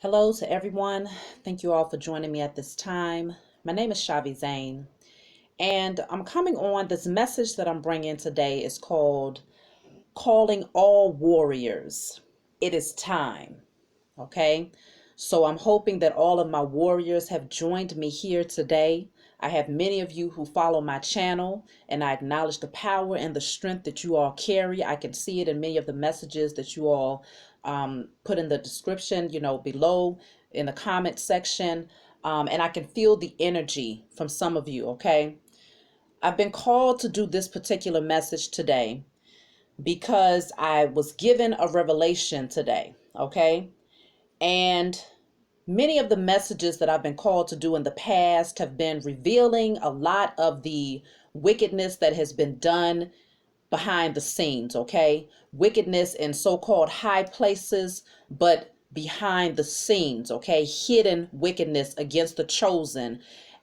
Hello to everyone. Thank you all for joining me at this time. My name is Shavi Zane, and I'm coming on. This message that I'm bringing today is called Calling All Warriors. It is time. Okay. So I'm hoping that all of my warriors have joined me here today. I have many of you who follow my channel, and I acknowledge the power and the strength that you all carry. I can see it in many of the messages that you all put in the description, below in the comment section. And I can feel the energy from some of you, okay? I've been called to do this particular message today because I was given a revelation today, okay? And many of the messages that I've been called to do in the past have been revealing a lot of the wickedness that has been done behind the scenes, okay? Wickedness in so-called high places, but behind the scenes, okay? Hidden wickedness against the chosen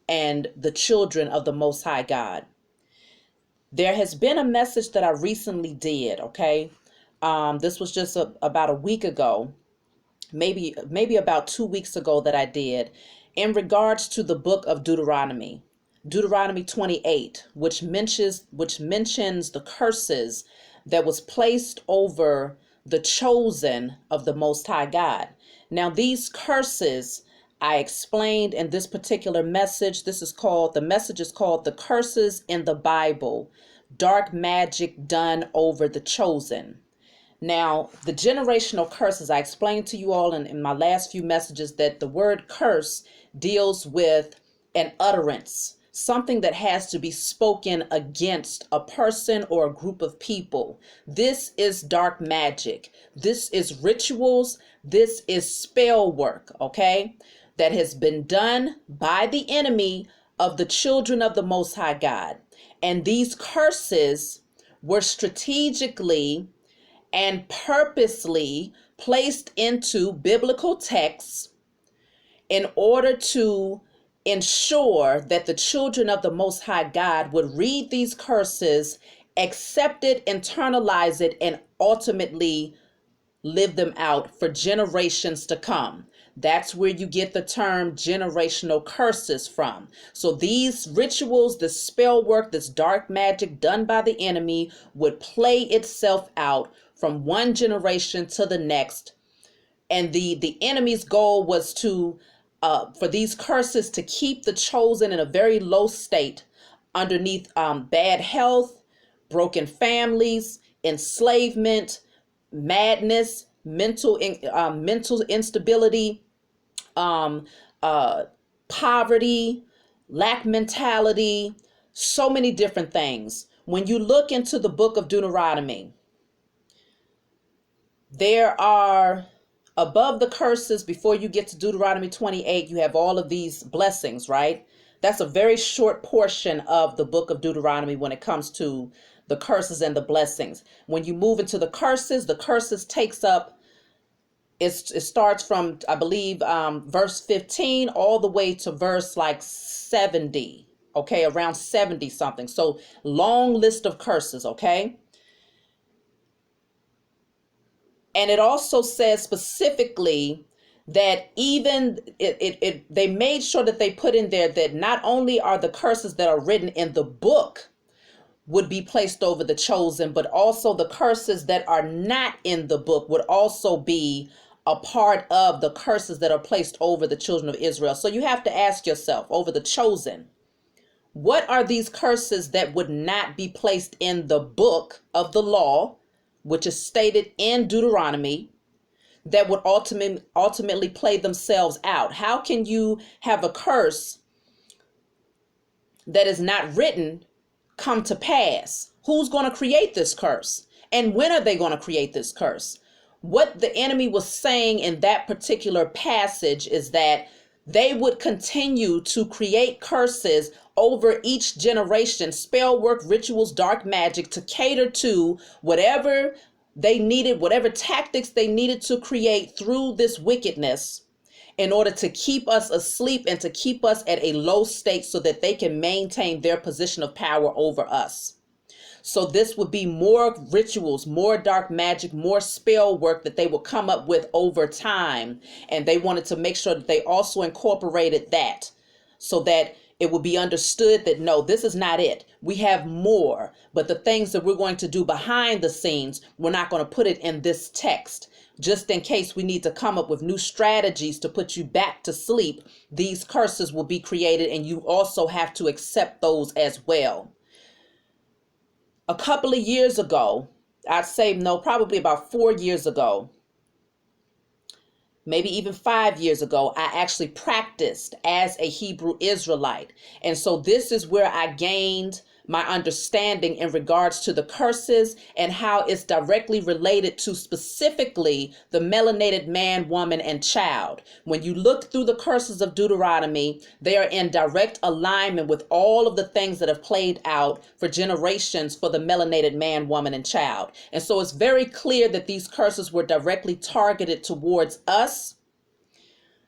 and the children of the Most High God. There has been a message that I recently did, okay? This was just about a week ago, maybe about 2 weeks ago that I did, in regards to the book of Deuteronomy 28, which mentions the curses that was placed over the chosen of the Most High God. Now, these curses I explained in this particular message. The message is called The Curses in the Bible, Dark Magic Done Over the Chosen. Now, the generational curses, I explained to you all in my last few messages that the word curse deals with an utterance, something that has to be spoken against a person or a group of people. This is dark magic. This is rituals. This is spell work, okay, that has been done by the enemy of the children of the Most High God. And these curses were strategically and purposely placed into biblical texts in order to ensure that the children of the Most High God would read these curses, accept it, internalize it, and ultimately live them out for generations to come. That's where you get the term generational curses from. So these rituals, this spell work, this dark magic done by the enemy would play itself out from one generation to the next. And the enemy's goal was to for these curses to keep the chosen in a very low state underneath bad health, broken families, enslavement, madness, mental instability, um, uh, poverty, lack mentality, so many different things. When you look into the book of Deuteronomy, there are, above the curses, before you get to Deuteronomy 28, you have all of these blessings, right? That's a very short portion of the book of Deuteronomy when it comes to the curses and the blessings. When you move into the curses takes up, it starts from, I believe, verse 15 all the way to verse like 70, okay, around 70 something. So long list of curses, okay? And it also says specifically that even they made sure that they put in there that not only are the curses that are written in the book would be placed over the chosen, but also the curses that are not in the book would also be a part of the curses that are placed over the children of Israel. So you have to ask yourself, over the chosen, what are these curses that would not be placed in the book of the law, which is stated in Deuteronomy, that would ultimately play themselves out? How can you have a curse that is not written come to pass? Who's going to create this curse? And when are they going to create this curse? What the enemy was saying in that particular passage is that they would continue to create curses over each generation, spell work, rituals, dark magic, to cater to whatever they needed, whatever tactics they needed to create through this wickedness in order to keep us asleep and to keep us at a low state so that they can maintain their position of power over us. So this would be more rituals, more dark magic, more spell work that they will come up with over time. And they wanted to make sure that they also incorporated that so that it will be understood that no, this is not it. We have more, but the things that we're going to do behind the scenes, we're not going to put it in this text. Just in case we need to come up with new strategies to put you back to sleep, these curses will be created, and you also have to accept those as well. A couple of years ago, I'd say no, probably about 4 years ago, maybe even 5 years ago, I actually practiced as a Hebrew Israelite. And so this is where I gained my understanding in regards to the curses and how it's directly related to specifically the melanated man, woman, and child. When you look through the curses of Deuteronomy, they are in direct alignment with all of the things that have played out for generations for the melanated man, woman, and child. And so it's very clear that these curses were directly targeted towards us.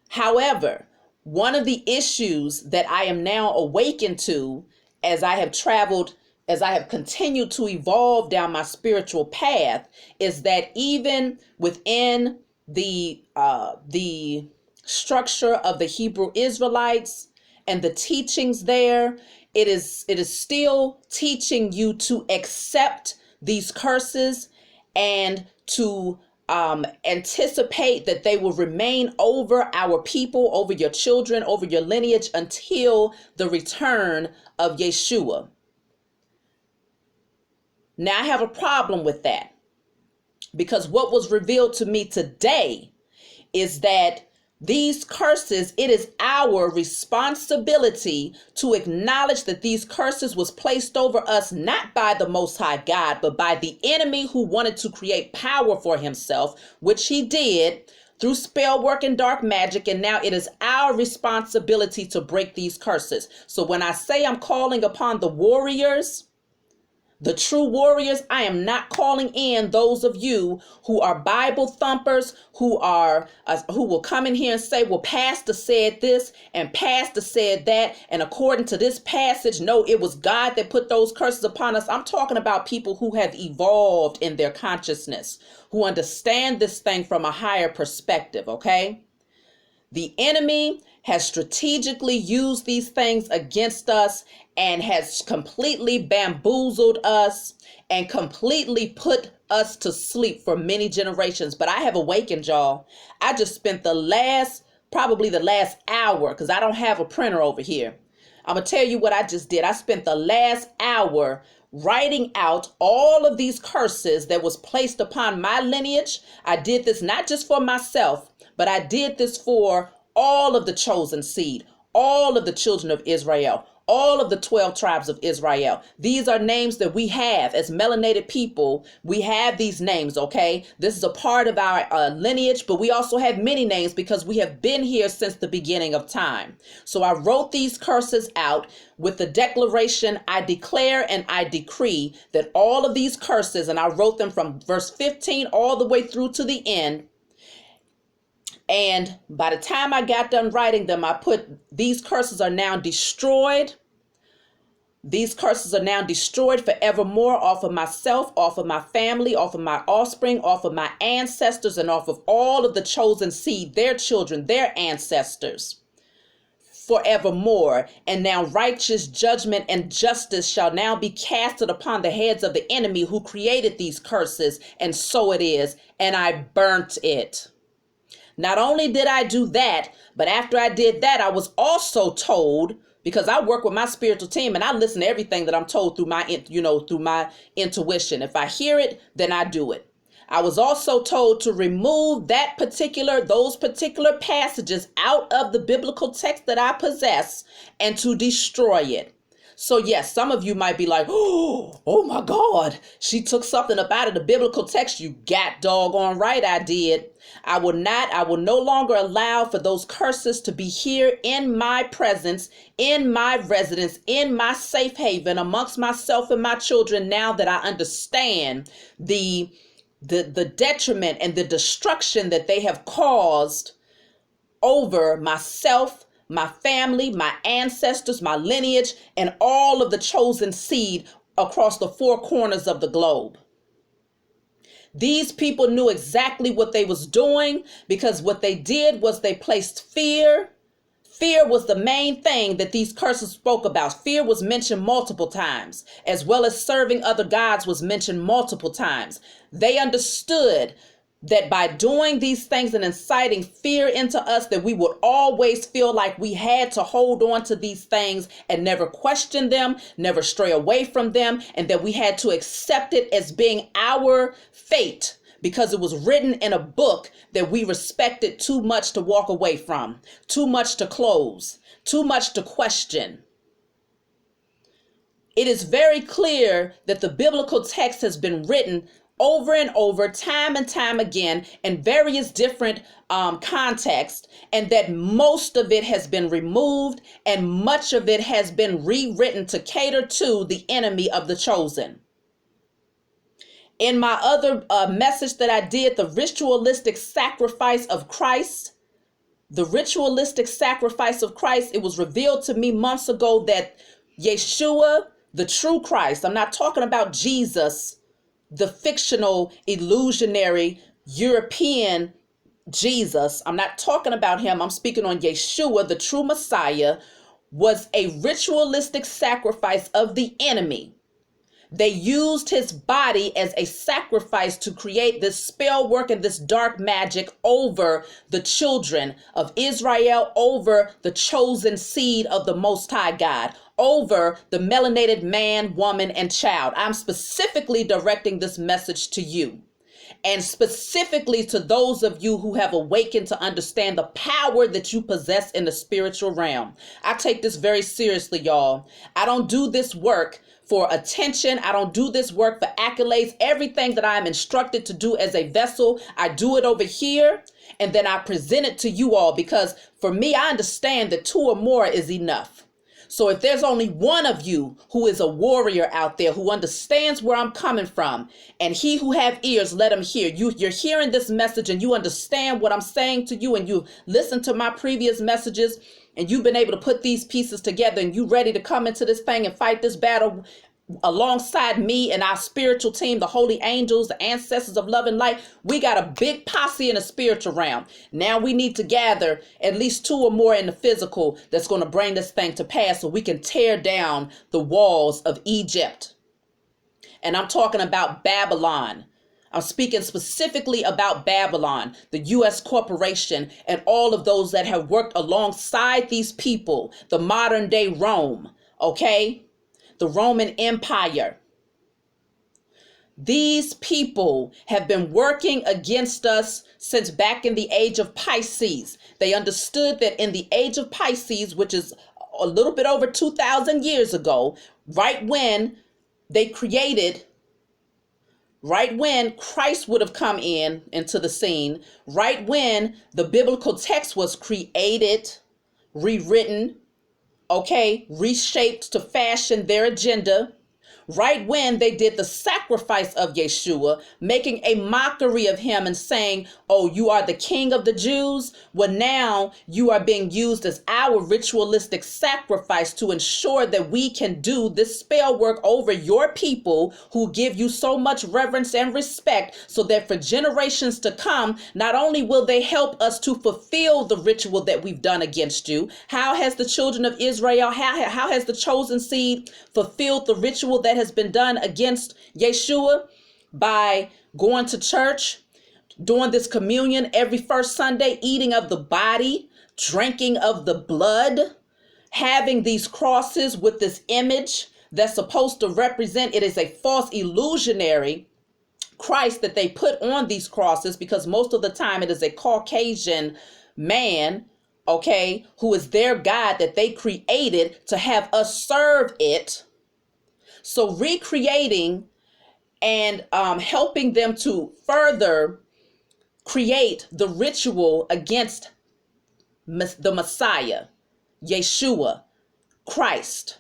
However, one of the issues that I am now awakened to as I have traveled, as I have continued to evolve down my spiritual path, is that even within the structure of the Hebrew Israelites and the teachings there, it is still teaching you to accept these curses and to anticipate that they will remain over our people, over your children, over your lineage until the return of Yeshua. Now, I have a problem with that, because what was revealed to me today is that these curses, it is our responsibility to acknowledge that these curses was placed over us not by the Most High God, but by the enemy who wanted to create power for himself, which he did through spell work and dark magic. And now it is our responsibility to break these curses. So when I say I'm calling upon the warriors, the true warriors, I am not calling in those of you who are Bible thumpers, who will come in here and say, well, Pastor said this and Pastor said that, and according to this passage, no, it was God that put those curses upon us. I'm talking about people who have evolved in their consciousness, who understand this thing from a higher perspective, okay? The enemy has strategically used these things against us and has completely bamboozled us and completely put us to sleep for many generations. But I have awakened, y'all. I just spent probably the last hour, because I don't have a printer over here. I'm going to tell you what I just did. I spent the last hour writing out all of these curses that was placed upon my lineage. I did this not just for myself, but I did this for all of the chosen seed, all of the children of Israel, all of the 12 tribes of Israel. These are names that we have as melanated people. We have these names, okay? This is a part of our lineage, but we also have many names because we have been here since the beginning of time. So I wrote these curses out with the declaration, I declare and I decree that all of these curses, and I wrote them from verse 15 all the way through to the end. And by the time I got done writing them, I put, these curses are now destroyed. These curses are now destroyed forevermore off of myself, off of my family, off of my offspring, off of my ancestors, and off of all of the chosen seed, their children, their ancestors, forevermore. And now righteous judgment and justice shall now be casted upon the heads of the enemy who created these curses. And so it is. And I burnt it. Not only did I do that, but after I did that, I was also told, because I work with my spiritual team and I listen to everything that I'm told through my intuition. If I hear it, then I do it. I was also told to remove those particular passages out of the biblical text that I possess and to destroy it. So yes, some of you might be like, oh my God, she took something up out of the biblical text. You got doggone right I did. I will no longer allow for those curses to be here in my presence, in my residence, in my safe haven, amongst myself and my children, now that I understand the detriment and the destruction that they have caused over myself, my family, my ancestors, my lineage, and all of the chosen seed across the four corners of the globe. These people knew exactly what they was doing, because what they did was they placed fear. Fear was the main thing that these curses spoke about. Fear was mentioned multiple times, as well as serving other gods was mentioned multiple times. They understood that by doing these things and inciting fear into us, that we would always feel like we had to hold on to these things and never question them, never stray away from them, and that we had to accept it as being our fate, because it was written in a book that we respected too much to walk away from, too much to close, too much to question. It is very clear that the biblical text has been written over and over, time and time again, in various different contexts, and that most of it has been removed and much of it has been rewritten to cater to the enemy of the chosen. In my other message that I did, the ritualistic sacrifice of Christ, the ritualistic sacrifice of Christ, it was revealed to me months ago that Yeshua, the true Christ, I'm not talking about Jesus, the fictional, illusionary, European Jesus. I'm not talking about him. I'm speaking on Yeshua, the true Messiah, was a ritualistic sacrifice of the enemy. They used his body as a sacrifice to create this spell work and this dark magic over the children of Israel, over the chosen seed of the Most High God, over the melanated man, woman, and child. I'm specifically directing this message to you, and specifically to those of you who have awakened to understand the power that you possess in the spiritual realm. I take this very seriously, y'all. I don't do this work for attention. I don't do this work for accolades. Everything that I am instructed to do as a vessel, I do it over here, and then I present it to you all, because for me, I understand that two or more is enough. So if there's only one of you who is a warrior out there, who understands where I'm coming from, and he who have ears, let him hear. You're hearing this message and you understand what I'm saying to you, and you listen to my previous messages, and you've been able to put these pieces together, and you ready to come into this thing and fight this battle alongside me and our spiritual team, the holy angels, the ancestors of love and light. We got a big posse in the spiritual realm. Now we need to gather at least two or more in the physical that's going to bring this thing to pass, so we can tear down the walls of Egypt. And I'm talking about Babylon. I'm speaking specifically about Babylon, the U.S. corporation, and all of those that have worked alongside these people, the modern day Rome, okay? The Roman Empire. These people have been working against us since back in the age of Pisces. They understood that in the age of Pisces, which is a little bit over 2,000 years ago, right when Christ would have come into the scene, right when the biblical text was created, rewritten, okay, reshaped to fashion their agenda, right when they did the sacrifice of Yeshua, making a mockery of him and saying, oh, you are the king of the Jews? Well, now you are being used as our ritualistic sacrifice to ensure that we can do this spell work over your people who give you so much reverence and respect, so that for generations to come, not only will they help us to fulfill the ritual that we've done against you. How has the children of Israel, how has the chosen seed fulfilled the ritual that has been done against Yeshua? By going to church, doing this communion every first Sunday, eating of the body, drinking of the blood, having these crosses with this image that's supposed to represent, it is a false illusionary Christ that they put on these crosses, because most of the time it is a Caucasian man, okay, who is their God that they created to have us serve it. So recreating and helping them to further create the ritual against the Messiah, Yeshua, Christ.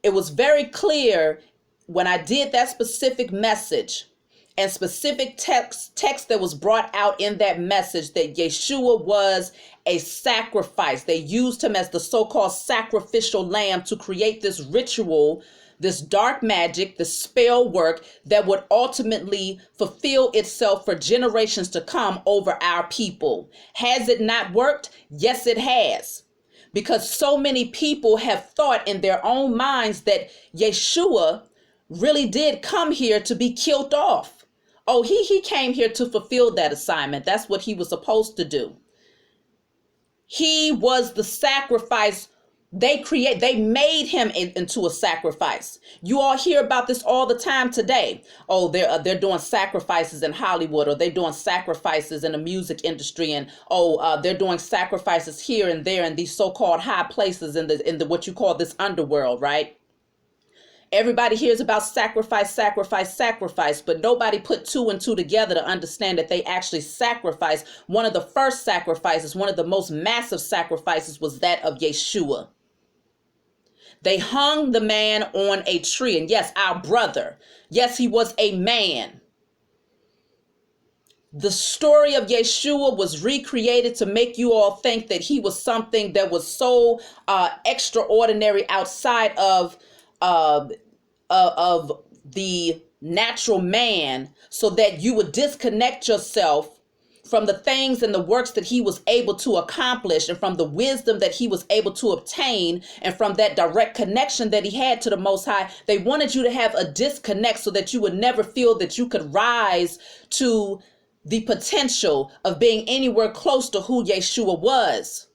It was very clear when I did that specific message and specific text that was brought out in that message, that Yeshua was a sacrifice. They used him as the so-called sacrificial lamb to create this ritual, this dark magic, the spell work that would ultimately fulfill itself for generations to come over our people. Has it not worked? Yes, it has. Because so many people have thought in their own minds that Yeshua really did come here to be killed off. Oh, he came here to fulfill that assignment. That's what he was supposed to do. He was the sacrifice. They made him into a sacrifice. You all hear about this all the time today. Oh, they're doing sacrifices in Hollywood, or they're doing sacrifices in the music industry, and they're doing sacrifices here and there in these so-called high places in the what you call this underworld, right? Everybody hears about sacrifice, sacrifice, sacrifice, but nobody put two and two together to understand that they actually sacrificed. One of the first sacrifices, one of the most massive sacrifices, was that of Yeshua. They hung the man on a tree. And yes, our brother, yes, he was a man. The story of Yeshua was recreated to make you all think that he was something that was so extraordinary outside of the natural man, so that you would disconnect yourself from the things and the works that he was able to accomplish, and from the wisdom that he was able to obtain, and from that direct connection that he had to the Most High. They wanted you to have a disconnect so that you would never feel that you could rise to the potential of being anywhere close to who Yeshua was.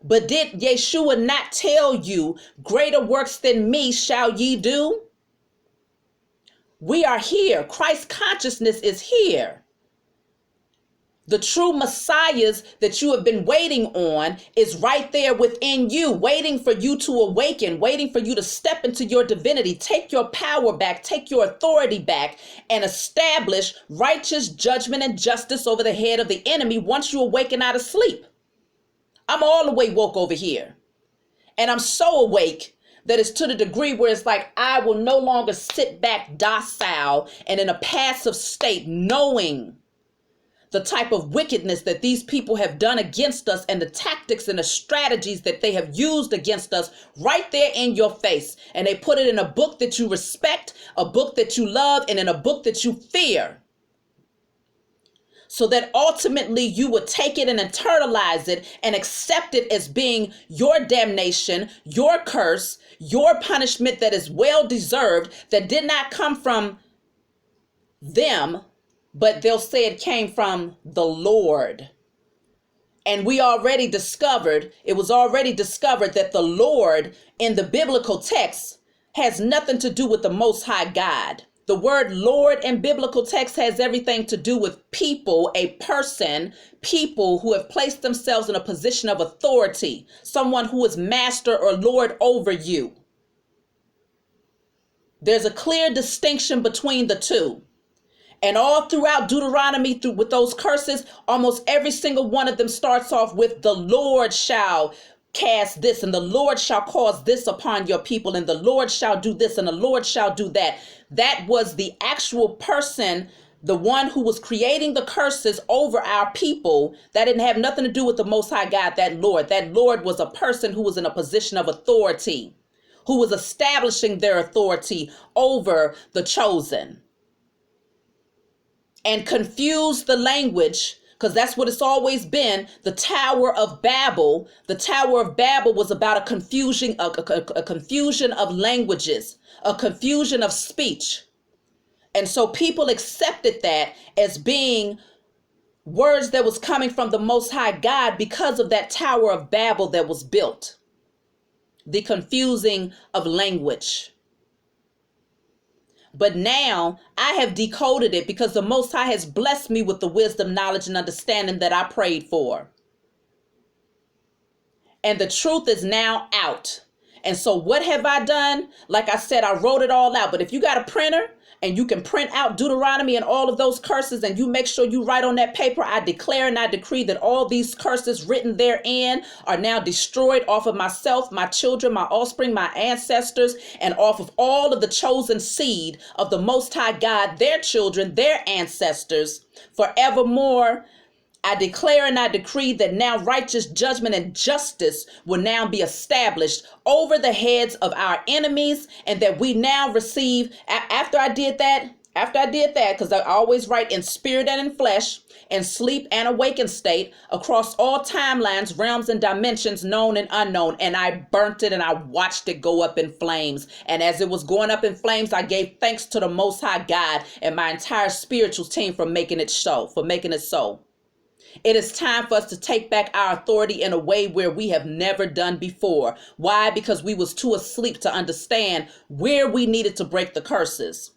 But did Yeshua not tell you, greater works than me shall ye do? We are here. Christ consciousness is here. The true messiahs that you have been waiting on is right there within you, waiting for you to awaken, waiting for you to step into your divinity, take your power back, take your authority back, and establish righteous judgment and justice over the head of the enemy once you awaken out of sleep. I'm all the way woke over here. And I'm so awake that it's to the degree where it's like I will no longer sit back docile and in a passive state, knowing the type of wickedness that these people have done against us, and the tactics and the strategies that they have used against us right there in your face. And they put it in a book that you respect, a book that you love, and in a book that you fear, so that ultimately you would take it and internalize it and accept it as being your damnation, your curse, your punishment that is well deserved, that did not come from them, but they'll say it came from the Lord. And it was already discovered that the Lord in the biblical text has nothing to do with the Most High God. The word Lord in biblical text has everything to do with people, a person, people who have placed themselves in a position of authority, someone who is master or Lord over you. There's a clear distinction between the two. And all throughout Deuteronomy, with those curses, almost every single one of them starts off with the Lord shall cast this, and the Lord shall cause this upon your people, and the Lord shall do this, and the Lord shall do that. That was the actual person, the one who was creating the curses over our people. That didn't have nothing to do with the Most High God, that Lord. That Lord was a person who was in a position of authority, who was establishing their authority over the chosen. And confuse the language, because that's what it's always been. The Tower of Babel. The Tower of Babel was about a confusion of languages, a confusion of speech. And so people accepted that as being words that was coming from the Most High God because of that Tower of Babel that was built. The confusing of language. But now I have decoded it because the Most High has blessed me with the wisdom, knowledge, and understanding that I prayed for. And the truth is now out. And so what have I done? Like I said, I wrote it all out. But if you got a printer and you can print out Deuteronomy and all of those curses, and you make sure you write on that paper, I declare and I decree that all these curses written therein are now destroyed off of myself, my children, my offspring, my ancestors, and off of all of the chosen seed of the Most High God, their children, their ancestors, forevermore. I declare and I decree that now righteous judgment and justice will now be established over the heads of our enemies, and that we now receive, after I did that, because I always write in spirit and in flesh, in sleep and awakened state, across all timelines, realms, and dimensions, known and unknown. And I burnt it and I watched it go up in flames. And as it was going up in flames, I gave thanks to the Most High God and my entire spiritual team for making it so, It is time for us to take back our authority in a way where we have never done before. Why? Because we was too asleep to understand where we needed to break the curses.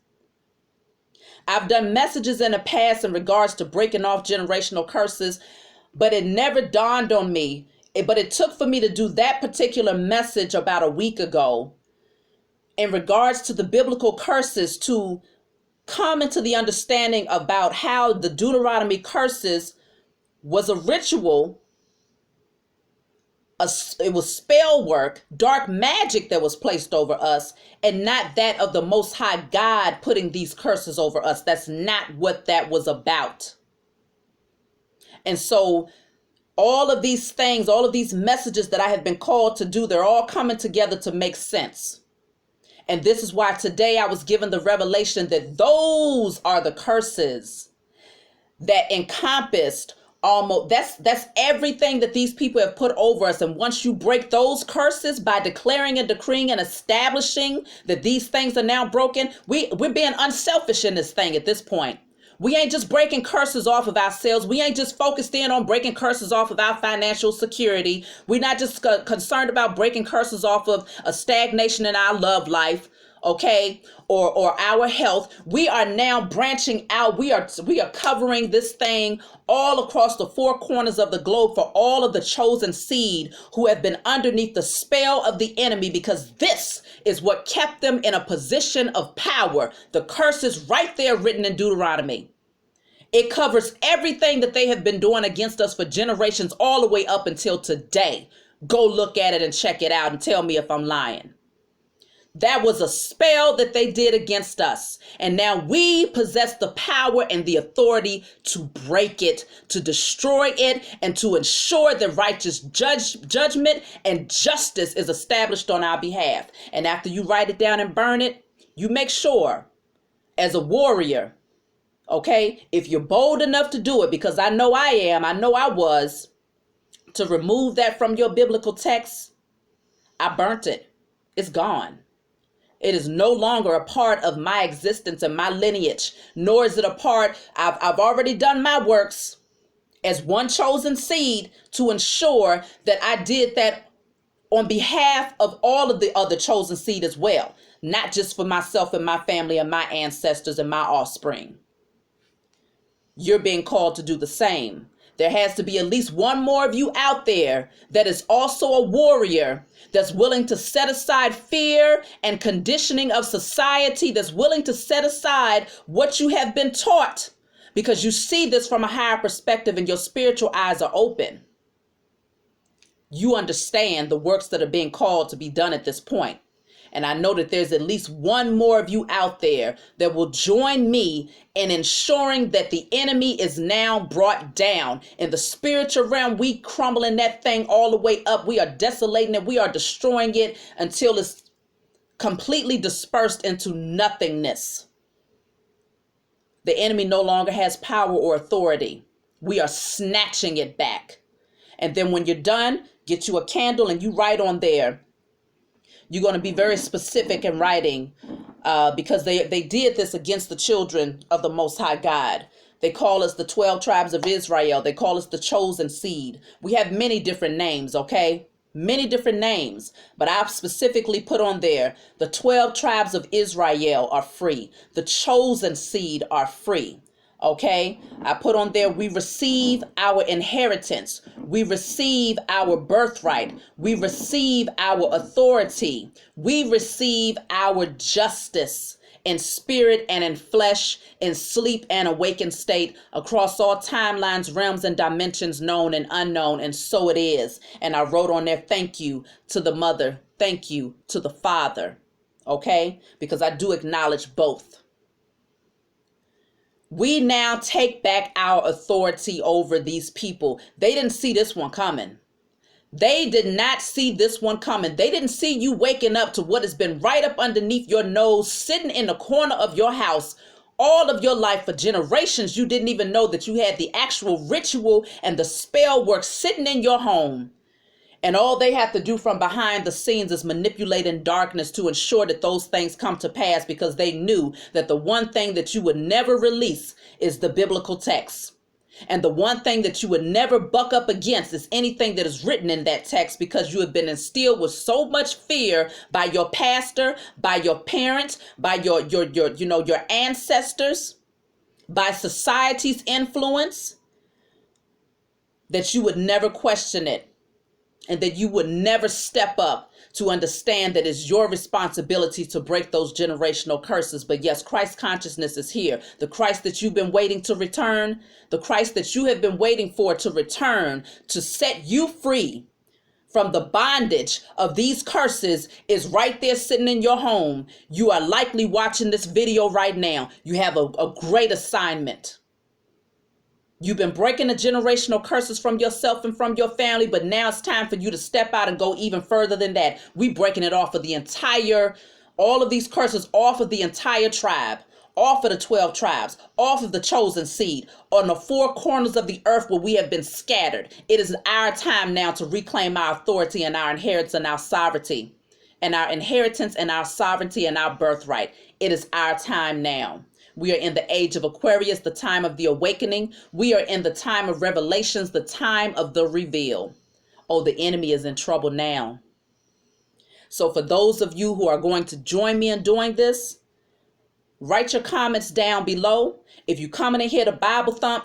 I've done messages in the past in regards to breaking off generational curses, but it never dawned on me. But it took for me to do that particular message about a week ago in regards to the biblical curses, to come into the understanding about how the Deuteronomy curses was a ritual. It was spell work, dark magic that was placed over us, and not that of the Most High God putting these curses over us. That's not what that was about. And so all of these things, all of these messages that I have been called to do, they're all coming together to make sense. And this is why today I was given the revelation that those are the curses that encompassed almost, that's everything that these people have put over us. And once you break those curses by declaring and decreeing and establishing that these things are now broken, we're being unselfish in this thing at this point. We ain't just breaking curses off of ourselves. We ain't just focused in on breaking curses off of our financial security. We're not just concerned about breaking curses off of a stagnation in our love life, okay, or our health. We are now branching out. We are covering this thing all across the four corners of the globe for all of the chosen seed who have been underneath the spell of the enemy, because this is what kept them in a position of power. The curse is right there written in Deuteronomy. It covers everything that they have been doing against us for generations, all the way up until today. Go look at it and check it out and tell me if I'm lying. That was a spell that they did against us. And now we possess the power and the authority to break it, to destroy it, and to ensure that righteous judgment and justice is established on our behalf. And after you write it down and burn it, you make sure, as a warrior, okay, if you're bold enough to do it, because I know I was, to remove that from your biblical text, I burnt it. It's gone. It is no longer a part of my existence and my lineage, nor is it a part. I've already done my works as one chosen seed to ensure that I did that on behalf of all of the other chosen seed as well, not just for myself and my family and my ancestors and my offspring. You're being called to do the same. There has to be at least one more of you out there that is also a warrior, that's willing to set aside fear and conditioning of society, that's willing to set aside what you have been taught, because you see this from a higher perspective and your spiritual eyes are open. You understand the works that are being called to be done at this point. And I know that there's at least one more of you out there that will join me in ensuring that the enemy is now brought down. In the spiritual realm, we crumbling that thing all the way up. We are desolating it. We are destroying it until it's completely dispersed into nothingness. The enemy no longer has power or authority. We are snatching it back. And then when you're done, get you a candle and you write on there. You're going to be very specific in writing, because they did this against the children of the Most High God. They call us the 12 tribes of Israel. They call us the chosen seed. We have many different names, okay? Many different names. But I've specifically put on there, the 12 tribes of Israel are free. The chosen seed are free. Okay, I put on there, we receive our inheritance. We receive our birthright. We receive our authority. We receive our justice in spirit and in flesh, in sleep and awakened state, across all timelines, realms, and dimensions, known and unknown. And so it is. And I wrote on there, thank you to the Mother, thank you to the Father. Okay? Because I do acknowledge both. We now take back our authority over these people. They didn't see this one coming. They did not see this one coming. They didn't see you waking up to what has been right up underneath your nose, sitting in the corner of your house all of your life for generations. You didn't even know that you had the actual ritual and the spell work sitting in your home. And all they have to do from behind the scenes is manipulate in darkness to ensure that those things come to pass, because they knew that the one thing that you would never release is the biblical text. And the one thing that you would never buck up against is anything that is written in that text, because you have been instilled with so much fear by your pastor, by your parents, by your ancestors, by society's influence, that you would never question it. And that you would never step up to understand that it's your responsibility to break those generational curses. But yes, Christ consciousness is here. The Christ that you've been waiting to return, the Christ that you have been waiting for to return, to set you free from the bondage of these curses, is right there sitting in your home. You are likely watching this video right now. You have a great assignment. You've been breaking the generational curses from yourself and from your family, but now it's time for you to step out and go even further than that. We breaking it off of all of these curses off of the entire tribe, off of the 12 tribes, off of the chosen seed, on the four corners of the earth where we have been scattered. It is our time now to reclaim our authority and our inheritance and our sovereignty, and our inheritance and our sovereignty and our birthright. It is our time now. We are in the age of Aquarius, the time of the awakening. We are in the time of revelations, the time of the reveal. Oh, the enemy is in trouble now. So for those of you who are going to join me in doing this, write your comments down below. If you come in here to Bible thump,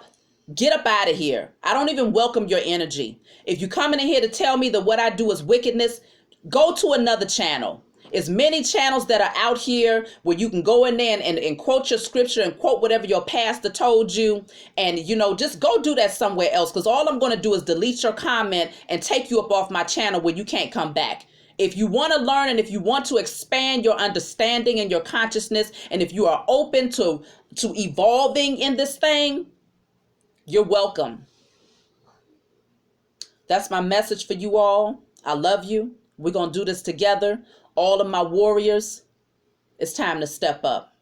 get up out of here. I don't even welcome your energy. If you come in here to tell me that what I do is wickedness, go to another channel. There's many channels that are out here where you can go in there and quote your scripture and quote whatever your pastor told you. And, just go do that somewhere else, because all I'm going to do is delete your comment and take you up off my channel where you can't come back. If you want to learn and if you want to expand your understanding and your consciousness, and if you are open to evolving in this thing, you're welcome. That's my message for you all. I love you. We're going to do this together. All of my warriors, it's time to step up.